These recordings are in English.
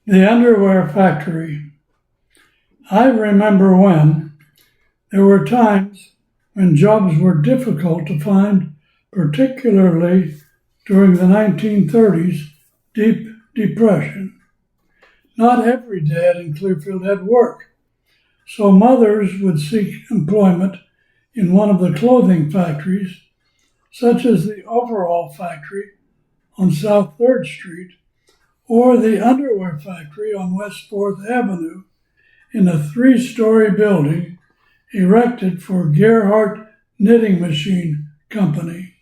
The underwear factory. I remember when there were times when jobs were difficult to find, particularly during the 1930s Deep Depression. Not every dad in Clearfield had work, so mothers would seek employment in one of the clothing factories, such as the overall factory on South 3rd Street or the underwear factory on West 4th Avenue in a 3-story building erected for Gerhardt Knitting Machine Company.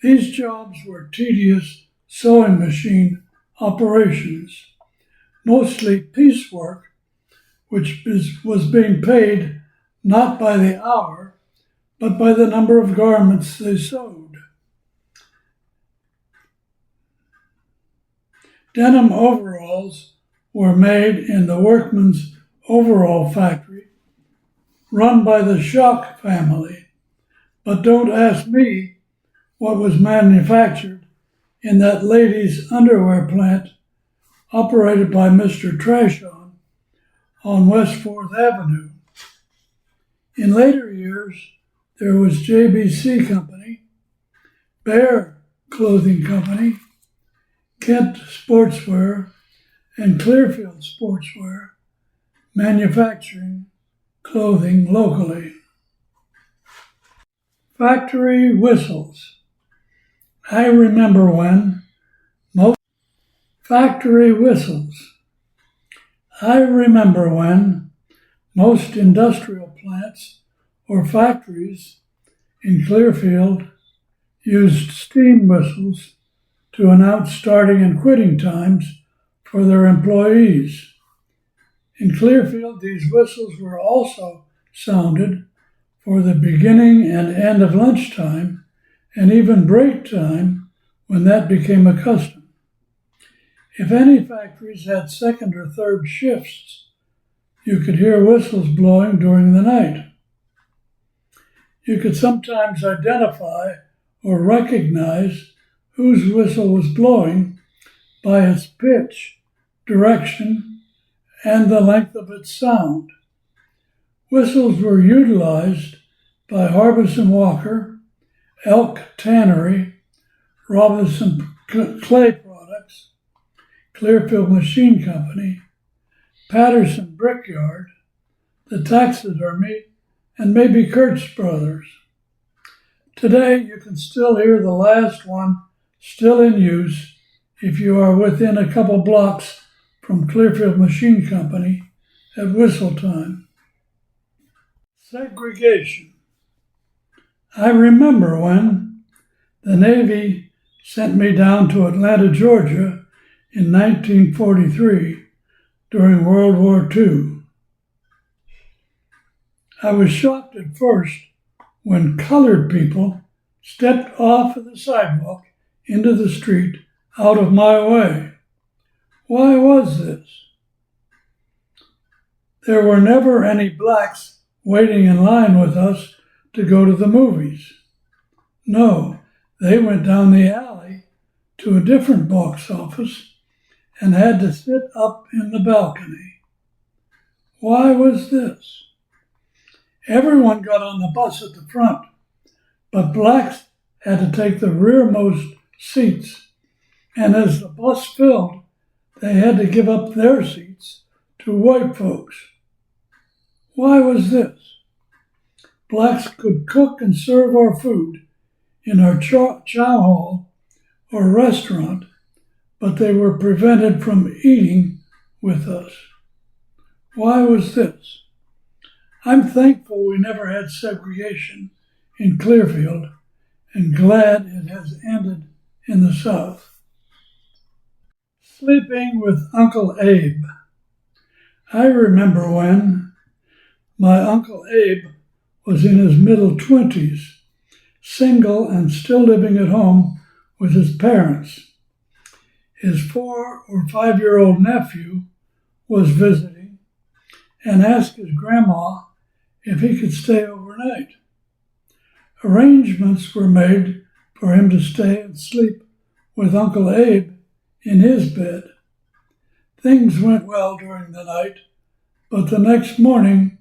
These jobs were tedious sewing machine operations, mostly piecework, which was being paid not by the hour, but by the number of garments they sewed. Denim overalls were made in the Workman's Overall Factory, run by the Schock family, but don't ask me what was manufactured in that ladies' underwear plant operated by Mr. Trashon on West 4th Avenue. In later years, there was JBC Company, Bear Clothing Company, Kent Sportswear, and Clearfield Sportswear, manufacturing clothing locally. Factory whistles. I remember when most industrial plants or factories in Clearfield used steam whistles to announce starting and quitting times for their employees. In Clearfield, these whistles were also sounded for the beginning and end of lunchtime and even break time when that became a custom. If any factories had second or third shifts, you could hear whistles blowing during the night. You could sometimes identify or recognize whose whistle was blowing by its pitch, direction, and the length of its sound. Whistles were utilized by Harbison Walker, Elk Tannery, Robinson Clay Products, Clearfield Machine Company, Paterson Brickyard, the Taxidermy, and maybe Kurtz Brothers. Today, you can still hear the last one still in use if you are within a couple blocks from Clearfield Machine Company at whistle time. Segregation. I remember when the Navy sent me down to Atlanta, Georgia in 1943 during World War II. I was shocked at first when colored people stepped off of the sidewalk into the street out of my way. Why was this? There were never any blacks waiting in line with us to go to the movies. No, they went down the alley to a different box office and had to sit up in the balcony. Why was this? Everyone got on the bus at the front, but blacks had to take the rearmost seats, and as the bus filled, they had to give up their seats to white folks. Why was this? Blacks could cook and serve our food in our chow hall or restaurant, but they were prevented from eating with us. Why was this? I'm thankful we never had segregation in Clearfield and glad it has ended in the South. Sleeping with Uncle Abe. I remember when my Uncle Abe was in his middle 20s, single and still living at home with his parents. His 4 or 5-year-old nephew was visiting and asked his grandma if he could stay overnight. Arrangements were made for him to stay and sleep with Uncle Abe in his bed. Things went well during the night, but the next morning,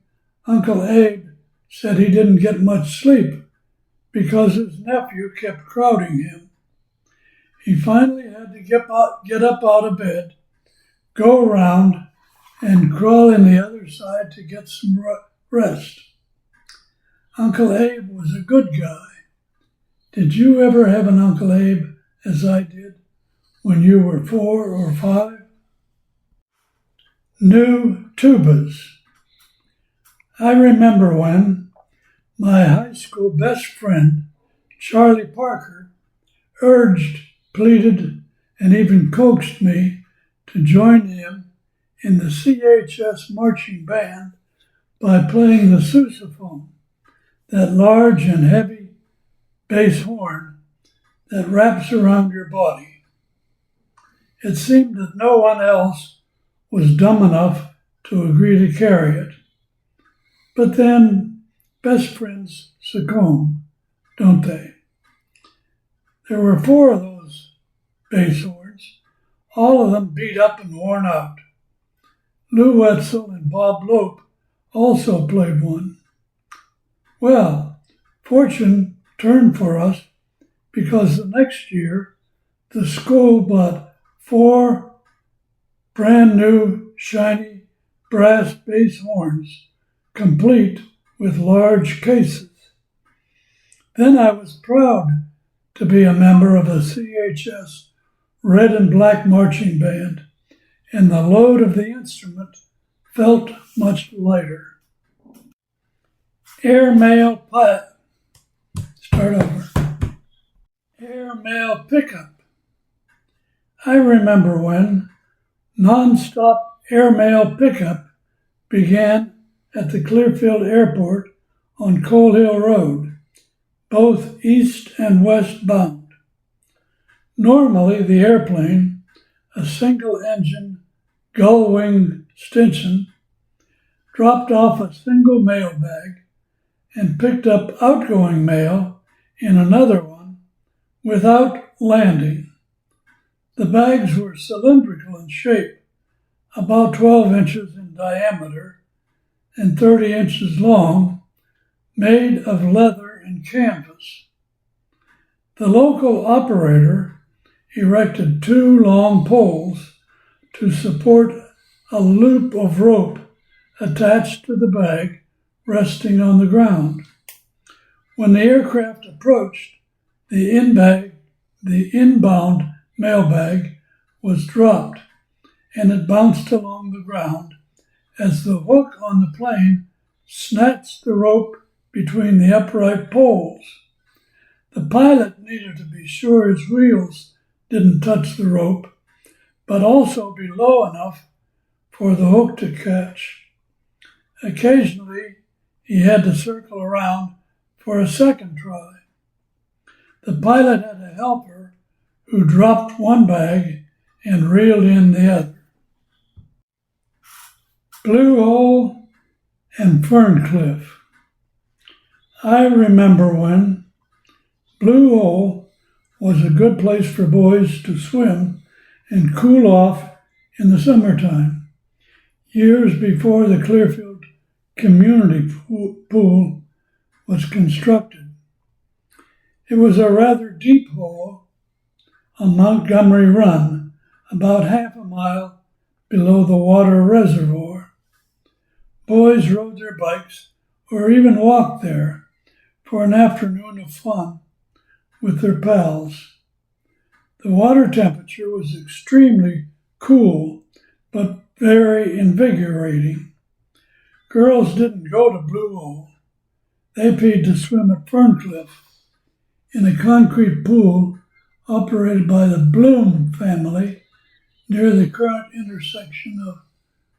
Uncle Abe said he didn't get much sleep because his nephew kept crowding him. He finally had to get up out of bed, go around, and crawl in the other side to get some rest. Uncle Abe was a good guy. Did you ever have an Uncle Abe as I did when you were 4 or 5? New Tubas. I remember when my high school best friend, Charlie Parker, urged, pleaded, and even coaxed me to join him in the CHS marching band by playing the sousaphone, that large and heavy bass horn that wraps around your body. It seemed that no one else was dumb enough to agree to carry it. But then best friends succumb, don't they? There were 4 of those bass horns, all of them beat up and worn out. Lou Wetzel and Bob Lope also played one. Well, fortune turned for us because the next year the school bought 4 brand new shiny brass bass horns, complete with large cases. Then I was proud to be a member of a CHS red and black marching band, and the load of the instrument felt much lighter. Airmail pickup. I remember when non-stop airmail pickup began at the Clearfield Airport on Coal Hill Road, both east and west bound. Normally the airplane, a single-engine gull-wing Stinson, dropped off a single mail bag and picked up outgoing mail in another one without landing. The bags were cylindrical in shape, about 12 inches in diameter and 30 inches long, made of leather and canvas. The local operator erected 2 long poles to support a loop of rope attached to the bag resting on the ground. When the aircraft approached, the inbound mailbag was dropped and it bounced along the ground as the hook on the plane snatched the rope between the upright poles. The pilot needed to be sure his wheels didn't touch the rope, but also be low enough for the hook to catch. Occasionally, he had to circle around for a second try. The pilot had a helper who dropped one bag and reeled in the other. Blue Hole and Ferncliff. I remember when Blue Hole was a good place for boys to swim and cool off in the summertime, years before the Clearfield Community Pool was constructed. It was a rather deep hole on Montgomery Run, about half a mile below the water reservoir. Boys rode their bikes or even walked there for an afternoon of fun with their pals. The water temperature was extremely cool, but very invigorating. Girls didn't go to Blue Hole. They paid to swim at Ferncliff in a concrete pool operated by the Bloom family near the current intersection of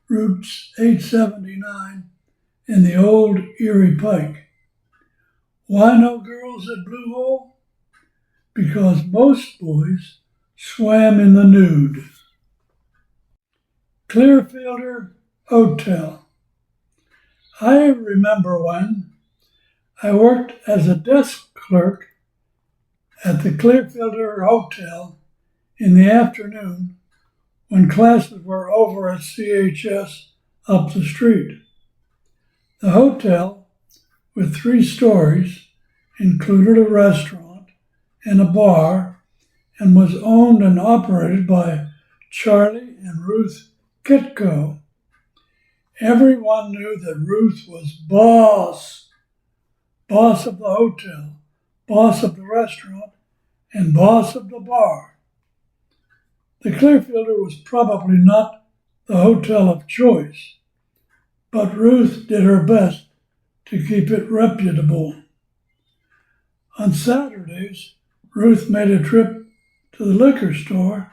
Routes 879 and the old Erie Pike. Why no girls at Blue Hole? Because most boys swam in the nude. Clearfielder Hotel. I remember when I worked as a desk clerk at the Clearfielder Hotel in the afternoon. when classes were over at CHS up the street. The hotel, with 3 stories, included a restaurant and a bar and was owned and operated by Charlie and Ruth Kitco. Everyone knew that Ruth was boss of the hotel, boss of the restaurant, and boss of the bar. The Clearfielder was probably not the hotel of choice, but Ruth did her best to keep it reputable. On Saturdays, Ruth made a trip to the liquor store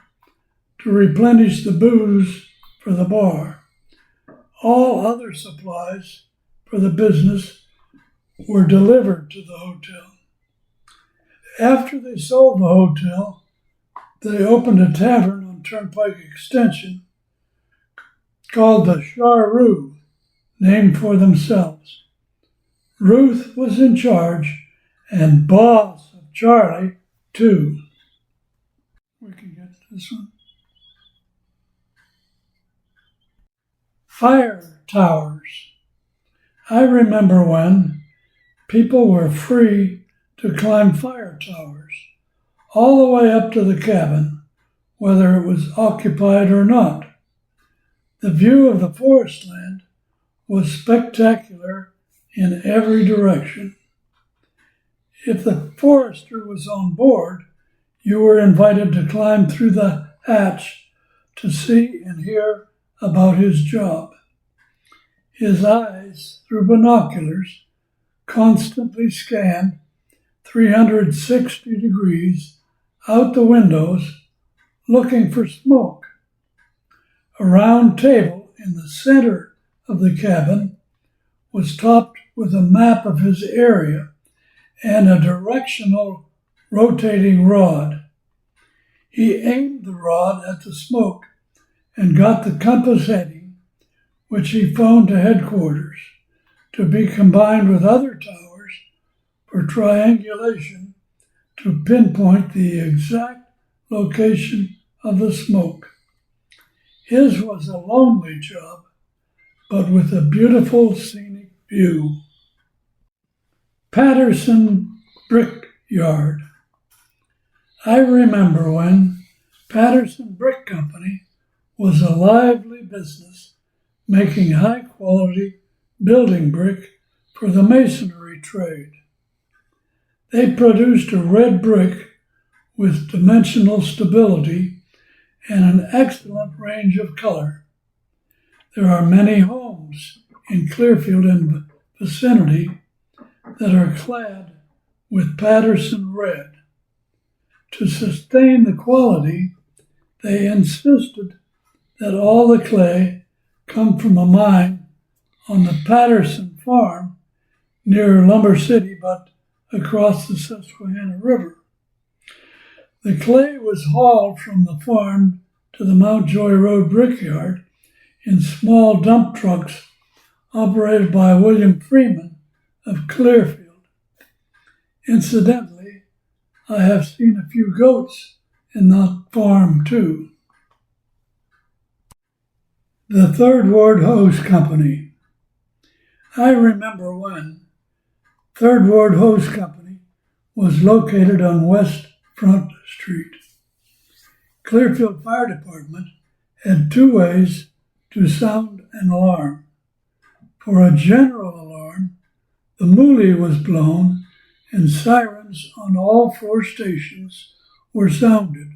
to replenish the booze for the bar. All other supplies for the business were delivered to the hotel. After they sold the hotel, they opened a tavern on Turnpike Extension called the Charrue, named for themselves. Ruth was in charge and boss of Charlie, too. We can get this one. Fire towers. I remember when people were free to climb fire towers, all the way up to the cabin, whether it was occupied or not. The view of the forest land was spectacular in every direction. If the forester was on board, you were invited to climb through the hatch to see and hear about his job. His eyes, through binoculars, constantly scanned 360 degrees out the windows, looking for smoke. A round table in the center of the cabin was topped with a map of his area and a directional rotating rod. He aimed the rod at the smoke and got the compass heading, which he phoned to headquarters, to be combined with other towers for triangulation to pinpoint the exact location of the smoke. His was a lonely job, but with a beautiful scenic view. Paterson Brickyard. I remember when Paterson Brick Company was a lively business making high-quality building brick for the masonry trade. They produced a red brick with dimensional stability and an excellent range of color. There are many homes in Clearfield and vicinity that are clad with Paterson red. To sustain the quality, they insisted that all the clay come from a mine on the Paterson farm near Lumber City, but across the Susquehanna River. The clay was hauled from the farm to the Mountjoy Road Brickyard in small dump trucks operated by William Freeman of Clearfield. Incidentally, I have seen a few goats in that farm too. The Third Ward Hose Company. I remember when Third Ward Hose Company was located on West Front Street. Clearfield Fire Department had 2 ways to sound an alarm. For a general alarm, the moolie was blown and sirens on all 4 stations were sounded.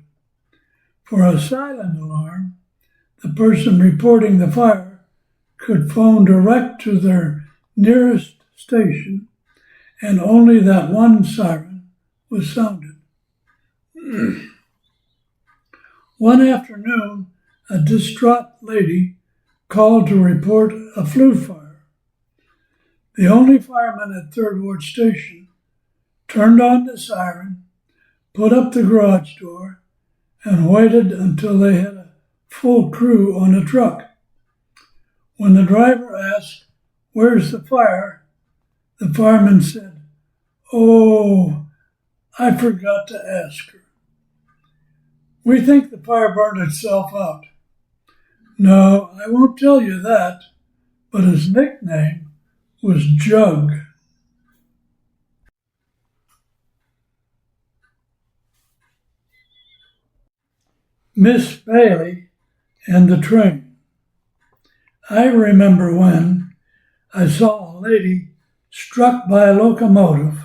For a silent alarm, the person reporting the fire could phone direct to their nearest station, and only that one siren was sounded. One afternoon, a distraught lady called to report a flue fire. The only fireman at Third Ward Station turned on the siren, put up the garage door, and waited until they had a full crew on a truck. When the driver asked, "Where's the fire?" the fireman said, "Oh, I forgot to ask her. We think the fire burned itself out." No, I won't tell you that, but his nickname was Jug. Miss Bailey and the Train. I remember when I saw a lady struck by a locomotive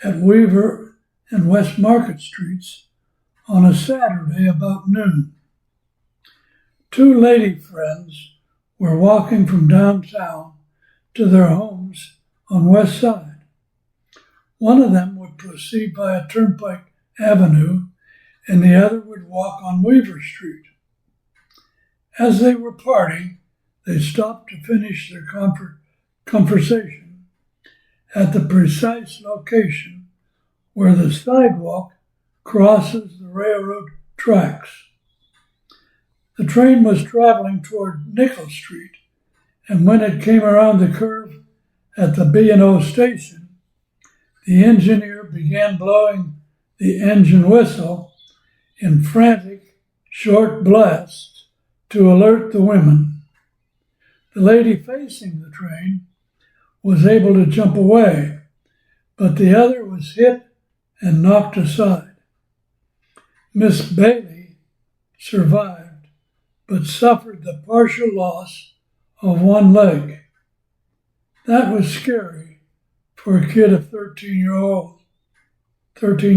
at Weaver and West Market Streets on a Saturday about noon. Two lady friends were walking from downtown to their homes on West Side. One of them would proceed via Turnpike Avenue and the other would walk on Weaver Street. As they were parting, they stopped to finish their conversation at the precise location where the sidewalk crosses the railroad tracks. The train was traveling toward Nickel Street, and when it came around the curve at the B&O station, the engineer began blowing the engine whistle in frantic, short blasts to alert the women. The lady facing the train was able to jump away, but the other was hit and knocked aside. Miss Bailey survived, but suffered the partial loss of one leg. That was scary for a kid of 13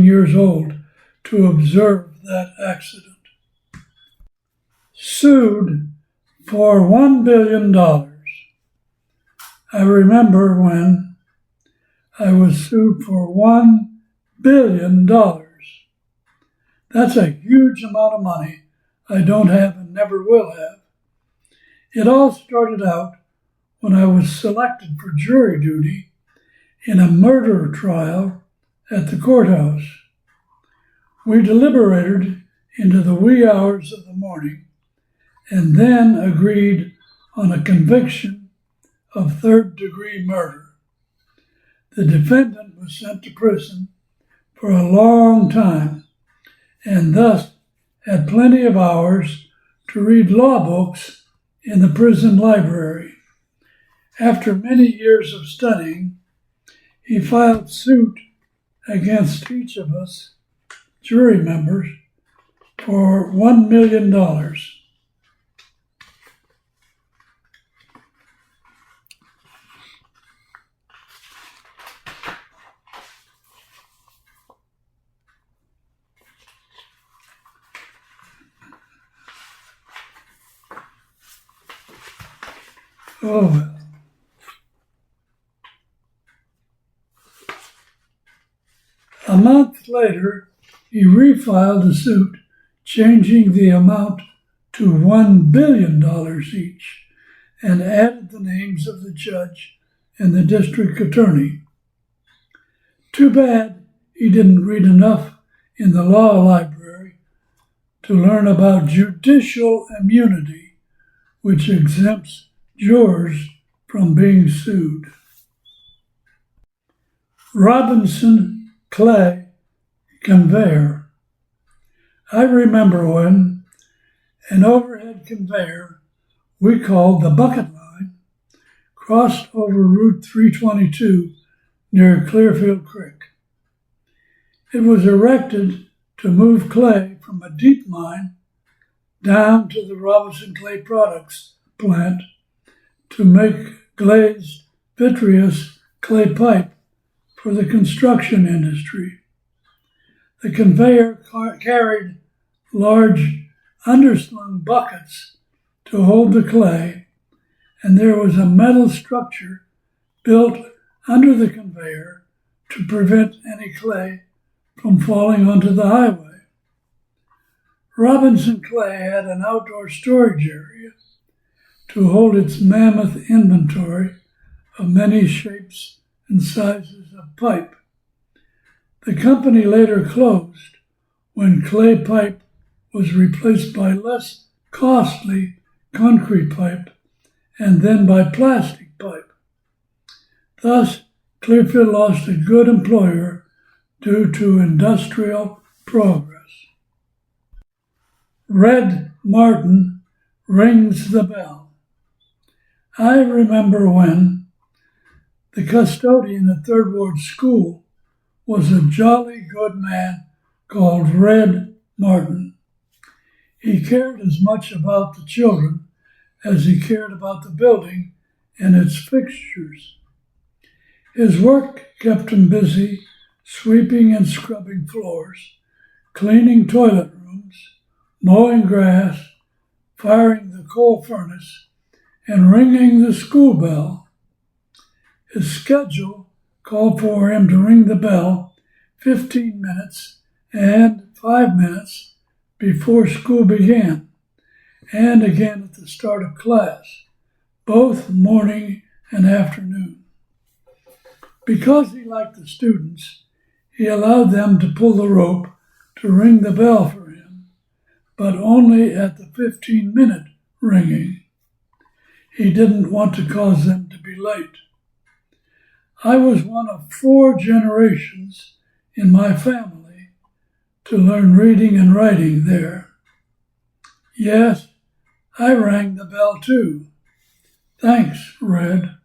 years old to observe that accident. Sued for $1 billion. I remember when I was sued for $1 billion. That's a huge amount of money I don't have and never will have. It all started out when I was selected for jury duty in a murder trial at the courthouse. We deliberated into the wee hours of the morning and then agreed on a conviction of third-degree murder. The defendant was sent to prison for a long time and thus had plenty of hours to read law books in the prison library. After many years of studying, he filed suit against each of us, jury members, for $1 million. Oh, well. A month later, he refiled the suit, changing the amount to $1 billion each, and added the names of the judge and the district attorney. Too bad he didn't read enough in the law library to learn about judicial immunity, which exempts jurors from being sued. Robinson Clay Conveyor. I remember when an overhead conveyor we called the bucket line crossed over Route 322 near Clearfield Creek. It was erected to move clay from a deep mine down to the Robinson Clay Products plant to make glazed vitreous clay pipe for the construction industry. The conveyor carried large underslung buckets to hold the clay, and there was a metal structure built under the conveyor to prevent any clay from falling onto the highway. Robinson Clay had an outdoor storage area to hold its mammoth inventory of many shapes and sizes of pipe. The company later closed when clay pipe was replaced by less costly concrete pipe and then by plastic pipe. Thus, Clearfield lost a good employer due to industrial progress. Red Martin rings the bell. I remember when the custodian at Third Ward School was a jolly good man called Red Martin. He cared as much about the children as he cared about the building and its fixtures. His work kept him busy sweeping and scrubbing floors, cleaning toilet rooms, mowing grass, firing the coal furnace, and ringing the school bell. His schedule called for him to ring the bell 15 minutes and 5 minutes before school began, and again at the start of class, both morning and afternoon. Because he liked the students, he allowed them to pull the rope to ring the bell for him, but only at the 15-minute ringing. He didn't want to cause them to be late. I was one of 4 generations in my family to learn reading and writing there. Yes, I rang the bell too. Thanks, Red.